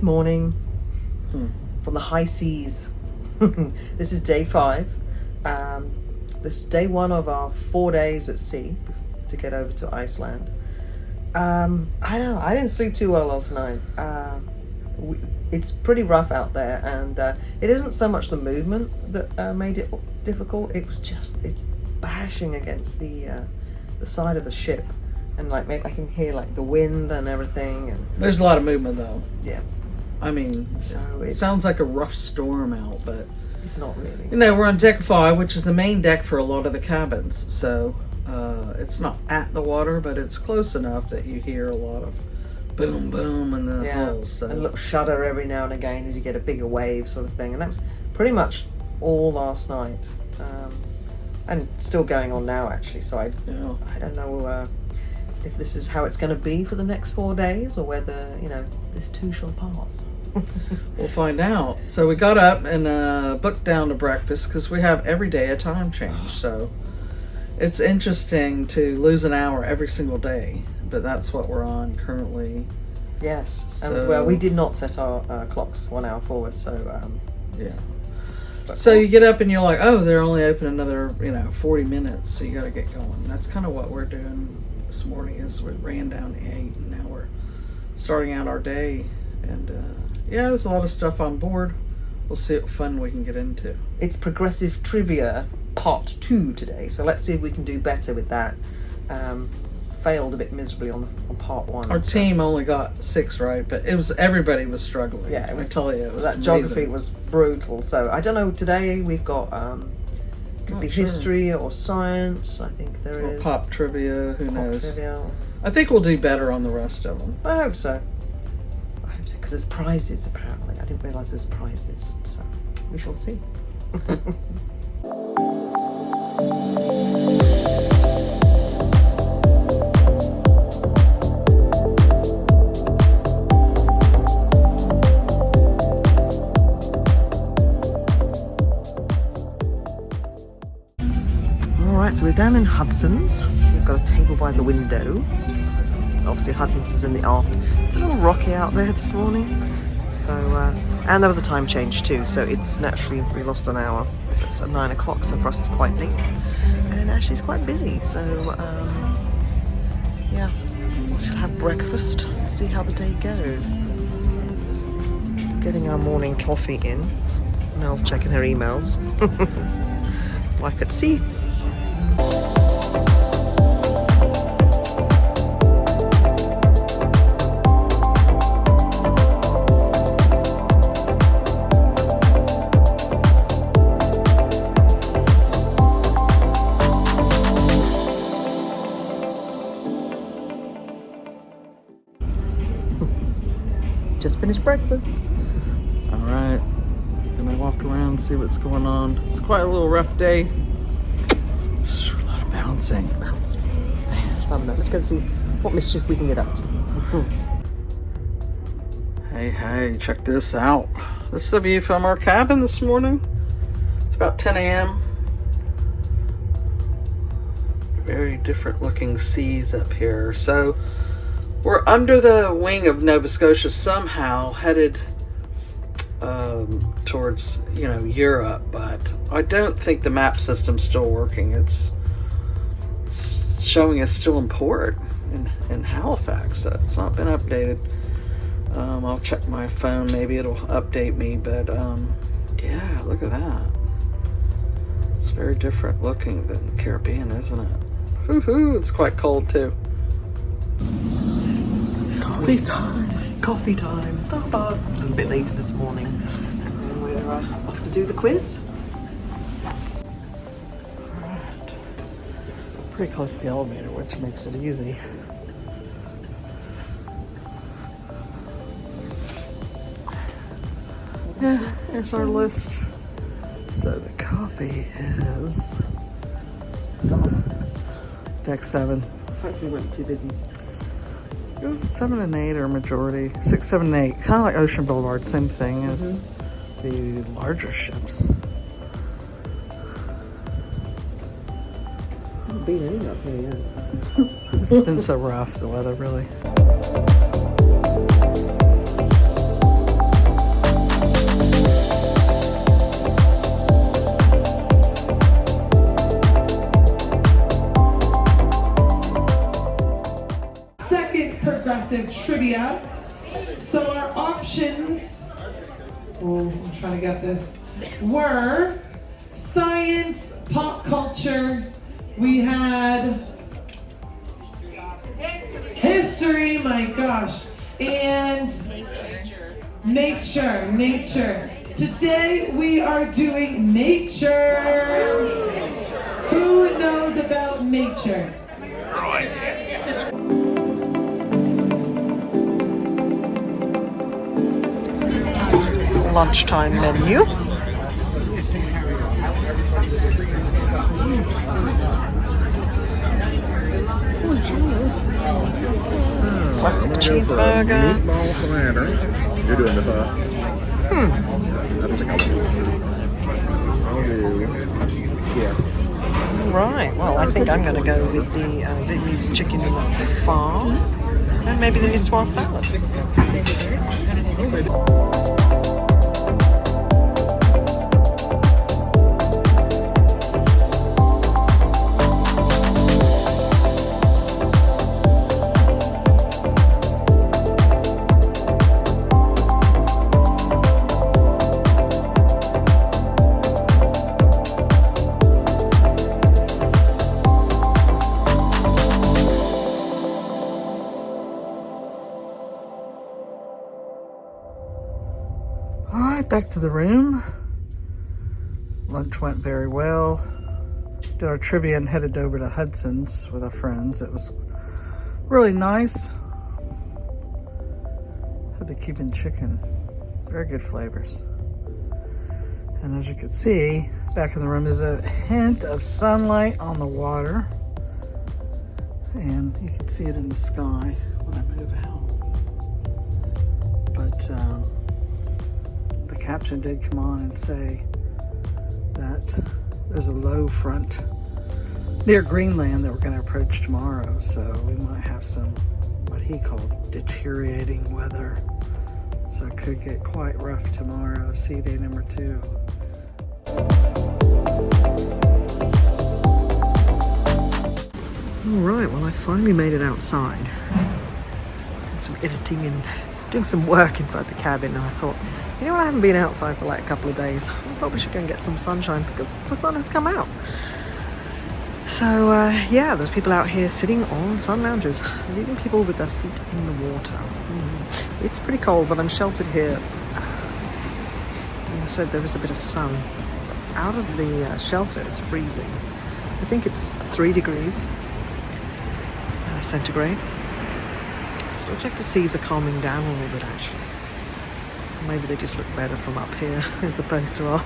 morning from the high seas. This is day 5. This is day 1 of our 4 days at sea to get over to Iceland. I didn't sleep too well last night. It's pretty rough out there, and it isn't so much the movement that made it difficult. It was just, it's bashing against the side of the ship, and like maybe I can hear like the wind and everything. And there's a lot of movement though. Yeah. I mean, so it sounds like a rough storm out, but it's not really. You know, we're on deck 5, which is the main deck for a lot of the cabins, so it's not at the water, but it's close enough that you hear a lot of boom, boom in the hulls. So. And a little shudder every now and again as you get a bigger wave sort of thing. And that's pretty much all last night. And still going on now, actually. So I don't know if this is how it's going to be for the next 4 days, or whether, you know, this too shall pass. We'll find out. So we got up and booked down to breakfast because we have every day a time change. So it's interesting to lose an hour every single day, but that's what we're on currently. Yes. So, and well, we did not set our clocks 1 hour forward, so yeah. So you get up and you're like, oh, they're only open another 40 minutes, so you got to get going. That's kind of what we're doing this morning. Is we ran down to 8 and now we're starting out our day. And yeah, there's a lot of stuff on board. We'll see what fun we can get into. It's progressive trivia part 2 today, so let's see if we can do better with that. Failed a bit miserably on part 1. Our team only got 6 right, but everybody was struggling. Yeah, I tell you, it was that amazing. Geography was brutal. So I don't know. Today we've got could be history or science. I think there is pop trivia. Who knows? Trivia. I think we'll do better on the rest of them. I hope so. Because there's prizes apparently. I didn't realise there's prizes. So we shall see. So we're down in Hudson's. We've got a table by the window. Obviously Hudson's is in the aft. It's a little rocky out there this morning. So, and there was a time change too, so it's naturally, we lost an hour. So it's at 9 o'clock, so for us it's quite late. And actually it's quite busy, so yeah, we should have breakfast and see how the day goes. Getting our morning coffee in. Mel's checking her emails. Like at sea. Just finished breakfast. All right, gonna walk around and see what's going on. It's quite a little rough day. Just a lot of bouncing. Man, let's go and see what mischief we can get up to. Hey, check this out. This is the view from our cabin this morning. It's about 10 a.m. Very different looking seas up here. So we're under the wing of Nova Scotia somehow, headed towards, Europe, but I don't think the map system's still working. It's showing us still in port in Halifax. So it's not been updated. I'll check my phone, maybe it'll update me, but yeah, look at that. It's very different looking than the Caribbean, isn't it? Woohoo, it's quite cold too. Coffee time, Starbucks. A little bit later this morning. And then we're off to do the quiz. Alright. Pretty close to the elevator, which makes it easy. Yeah, here's our list. So the coffee is Starbucks. deck 7. Hopefully we weren't too busy. It was 7 and 8 are majority. 6, 7, and 8. Kind of like Ocean Boulevard, same thing as the larger ships. I haven't been any up here yet. It's been so rough, the weather, really. massive trivia. So our options, oh, I'm trying to get this, were science, pop culture, we had history, my gosh, and nature. Today we are doing nature. Who knows about nature? Lunchtime menu. Classic cheeseburger. Meatball platter. You're doing the pho. I don't think I'll do. Yeah. Right, well, I think I'm going to go with the Vietnamese chicken pho and maybe the Niçoise salad. Back to the room. Lunch went very well. Did our trivia and headed over to Hudson's with our friends. It was really nice. Had the Cuban chicken. Very good flavors. And as you can see, back in the room is a hint of sunlight on the water. And you can see it in the sky when I move out. But the caption did come on and say that there's a low front near Greenland that we're going to approach tomorrow, so we might have some what he called deteriorating weather, so it could get quite rough tomorrow, sea day number 2. Alright, well I finally made it outside. Doing some editing and doing some work inside the cabin, and I thought, you know what, I haven't been outside for like a couple of days. I probably should go and get some sunshine because the sun has come out. So yeah, there's people out here sitting on sun lounges. There's even people with their feet in the water. It's pretty cold, but I'm sheltered here. And so there is a bit of sun. But out of the shelter, it's freezing. I think it's 3 degrees centigrade. So it looks like the seas are calming down a little bit actually. Maybe they just look better from up here as opposed to our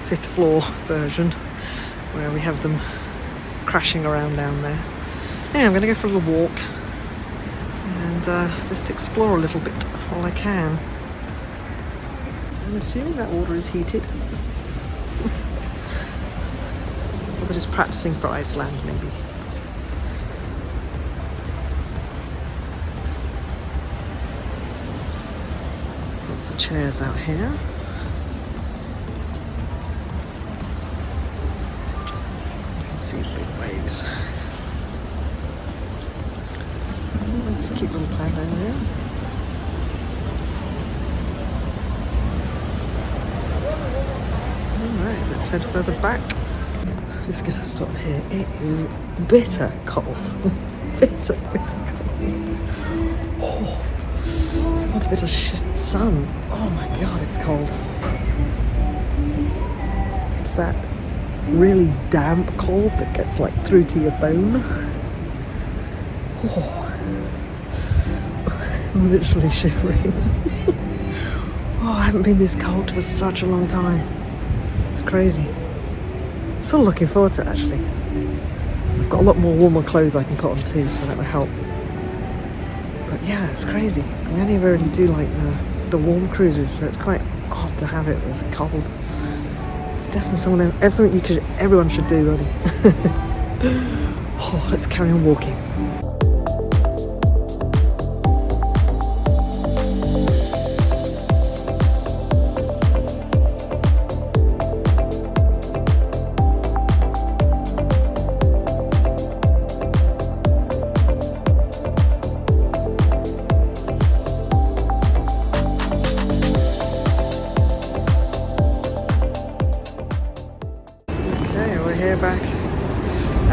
5th floor version where we have them crashing around down there. Yeah, I'm going to go for a little walk and just explore a little bit while I can. I'm assuming that water is heated. Or they're just practicing for Iceland maybe. Lots of chairs out here. You can see the big waves. It's a cute little pad down there. Alright, let's head further back. Just gonna stop here. It is bitter cold. bitter cold. Oh. It's a bit of sun. Oh my god, it's cold. It's that really damp cold that gets like through to your bone. Oh. I'm literally shivering. Oh, I haven't been this cold for such a long time. It's crazy. Still looking forward to it actually. I've got a lot more warmer clothes I can put on too, so that will help. But yeah, it's crazy. I only really do like the warm cruises, so it's quite odd to have it this cold. It's definitely something everyone should do, really. Oh, let's carry on walking.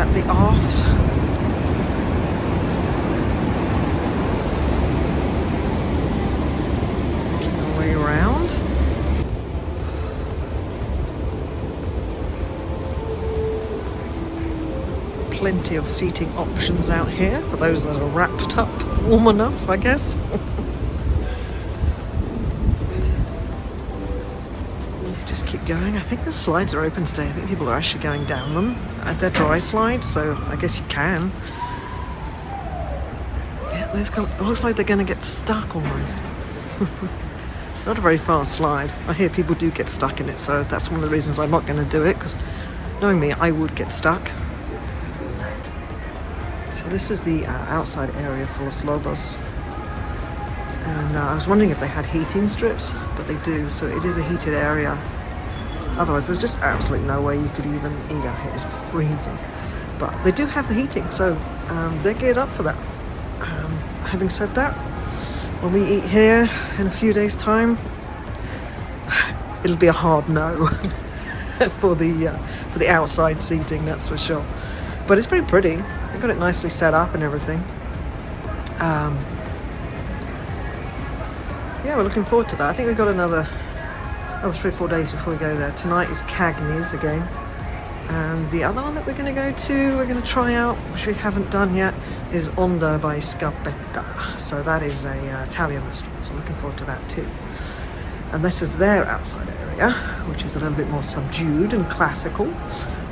at the aft. Making our way around. Plenty of seating options out here for those that are wrapped up warm enough, I guess. Just keep going. I think the slides are open today. I think people are actually going down them. They're dry slides, so I guess you can. Yeah, it looks like they're going to get stuck almost. It's not a very fast slide. I hear people do get stuck in it, so that's one of the reasons I'm not going to do it, because knowing me, I would get stuck. So this is the outside area for Los Lobos. And I was wondering if they had heating strips, but they do, so it is a heated area. Otherwise, there's just absolutely no way you could even eat out here. It's freezing. But they do have the heating, so they're geared up for that. Having said that, when we eat here in a few days' time, it'll be a hard no for the outside seating, that's for sure. But it's pretty pretty. They've got it nicely set up and everything. Yeah, we're looking forward to that. I think we've got another 3 or 4 days before we go there. Tonight is Cagney's again. And the other one that we're going to go to, we're going to try out, which we haven't done yet, is Onda by Scarpetta. So that is a Italian restaurant, so looking forward to that too. And this is their outside area, which is a little bit more subdued and classical.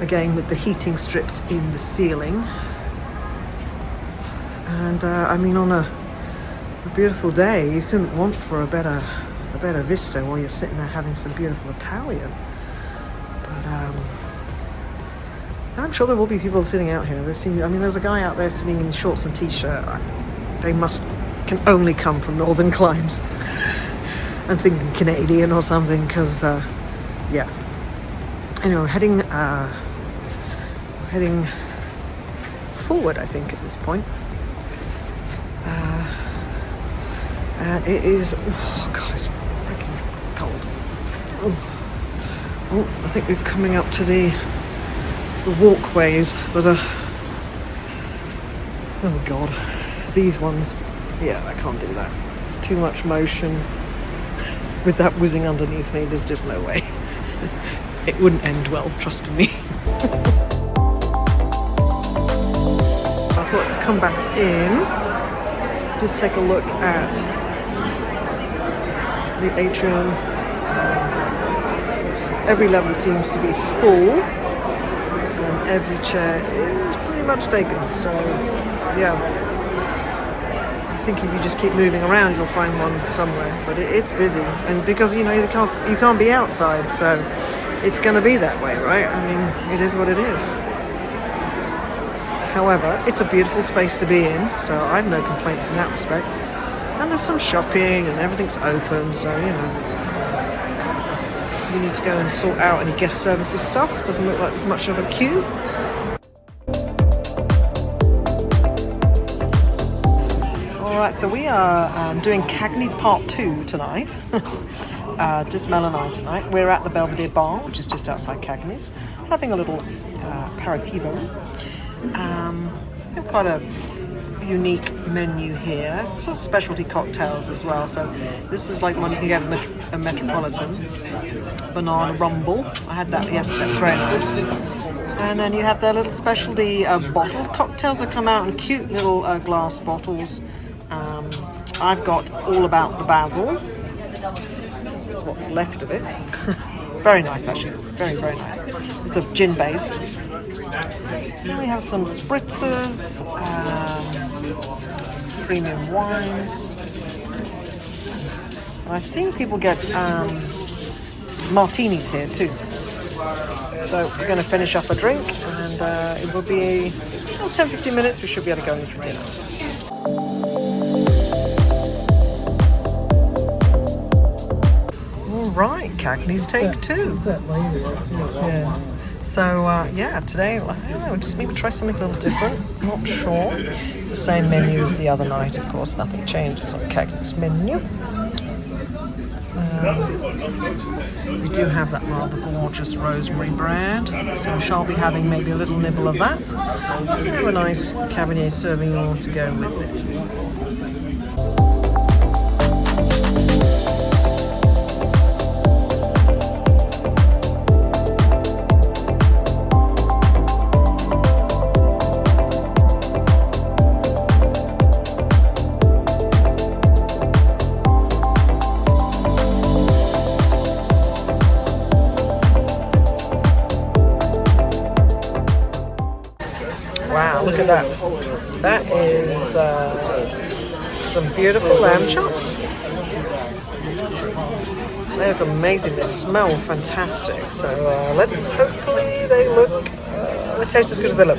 Again, with the heating strips in the ceiling. And I mean, on a beautiful day, you couldn't want for a better vista while you're sitting there having some beautiful Italian. But I'm sure there will be people sitting out here. There's a guy out there sitting in shorts and t-shirt. They can only come from northern climes. I'm thinking Canadian or something, because yeah. Anyway, heading forward, I think, at this point. And it is, oh god, it's freaking cold. Oh, I think we're coming up to the walkways that are, oh god, these ones, yeah, I can't do that. It's too much motion. With that whizzing underneath me, there's just no way. It wouldn't end well, trust me. I thought I'd come back in, just take a look at the atrium. Every level seems to be full, and every chair is pretty much taken. So, yeah, I think if you just keep moving around, you'll find one somewhere. But it's busy, and because you can't be outside, so it's going to be that way, right? I mean, it is what it is. However, it's a beautiful space to be in, so I have no complaints in that respect. And there's some shopping and everything's open, so you need to go and sort out any guest services stuff. Doesn't look like there's much of a queue. Alright, so we are doing Cagney's Part 2 tonight. Just Mel and I tonight. We're at the Belvedere Bar, which is just outside Cagney's, having a little aperitivo. We have quite a unique menu here, sort of specialty cocktails as well. So this is like one you can get at a Metropolitan. Banana Rumble, I had that yesterday, it's very nice. And then you have their little specialty bottled cocktails that come out in cute little glass bottles. I've got All About the Basil. This is what's left of it. Very nice, actually. Very, very nice. It's a gin based. Then we have some spritzers, premium wines. And I've seen people get martinis here too. So we're going to finish up a drink, and it will be 10-15 minutes. We should be able to go in for dinner. Right, Cagney's take 2. Yeah. So today, I don't know, just maybe try something a little different. Not sure. It's the same menu as the other night, of course. Nothing changes on Cagney's menu. We do have that rather gorgeous rosemary bread, so I shall be having maybe a little nibble of that. And we have a nice Cabernet Sauvignon to go with it. Wow, look at that. That is some beautiful lamb chops. They look amazing. They smell fantastic. So let's hopefully they taste as good as they look.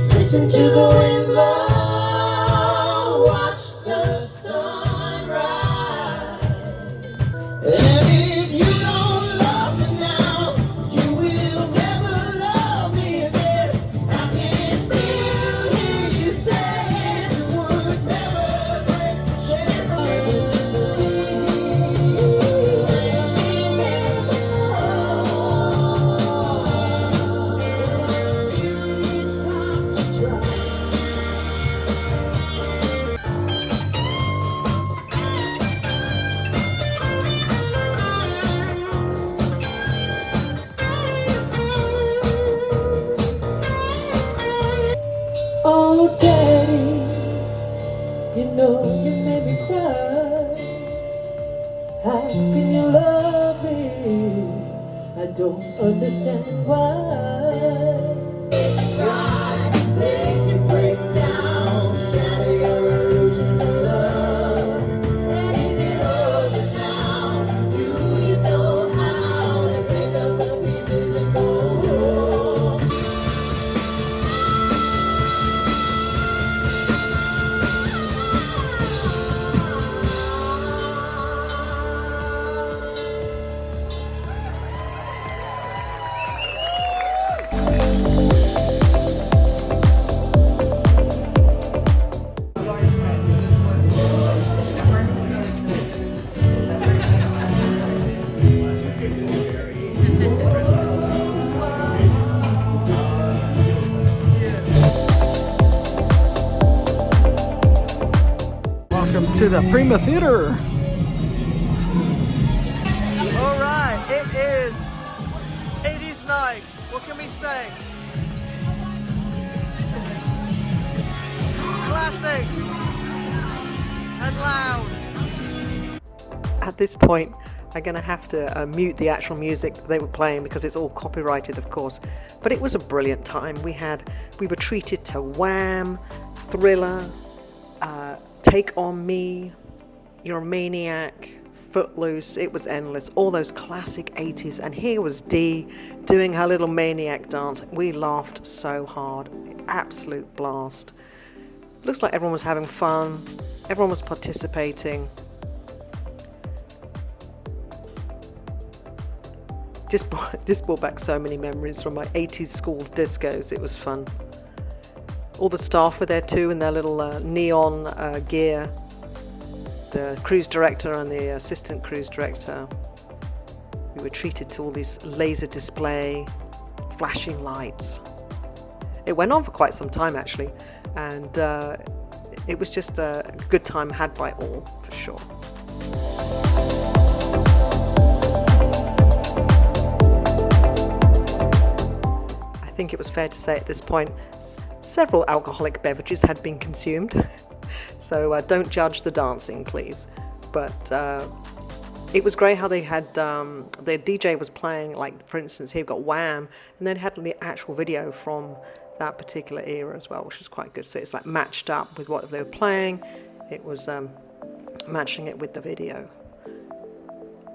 Listen to the wind blow, watch the sun rise. And if you don't love me now, you will never love me again. I can still hear you saying the word never break the chain. Oh, Daddy, you know you made me cry. How can you love me? I don't understand why. Cry, make you break down, shatter your illusions of love. Is it over now? Do you know how to pick up the pieces and go home? Welcome to the Prima Theater. All right, it is 80s night. What can we say? classics and loud. At this point, I'm going to have to mute the actual music they were playing because it's all copyrighted, of course. But it was a brilliant time. We were treated to Wham, Thriller, Take On Me, You're a Maniac, Footloose. It was endless. All those classic 80s. And here was Dee doing her little maniac dance. We laughed so hard. Absolute blast. Looks like everyone was having fun. Everyone was participating. Just brought back so many memories from my 80s school's discos. It was fun. All the staff were there too in their little neon gear. The cruise director and the assistant cruise director. We were treated to all these laser display, flashing lights. It went on for quite some time actually, and it was just a good time had by all, for sure. I think it was fair to say at this point, several alcoholic beverages had been consumed. So don't judge the dancing, please. But it was great how they had, their DJ was playing, like for instance, here we've got Wham, and then had the actual video from that particular era as well, which was quite good. So it's like matched up with what they were playing. It was matching it with the video.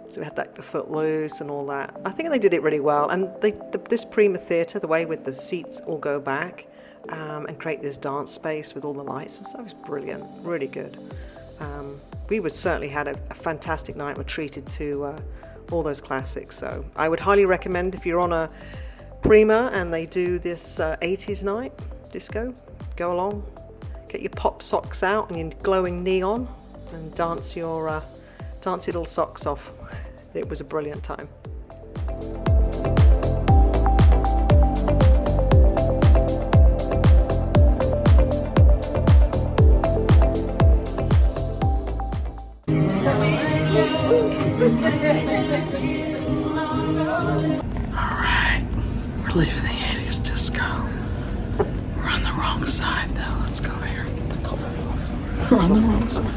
So we had like the Footloose and all that. I think they did it really well. And this Prima theatre, the way with the seats all go back and create this dance space with all the lights and stuff, was brilliant, really good. We would certainly had a fantastic night. We're treated to all those classics. So I would highly recommend if you're on a Prima and they do this 80s night disco, go along, get your pop socks out and your glowing neon and dance your little socks off. It was a brilliant time. Alright, we're leaving the 80s disco. We're on the wrong side though. Let's go over here. We're on the wrong side.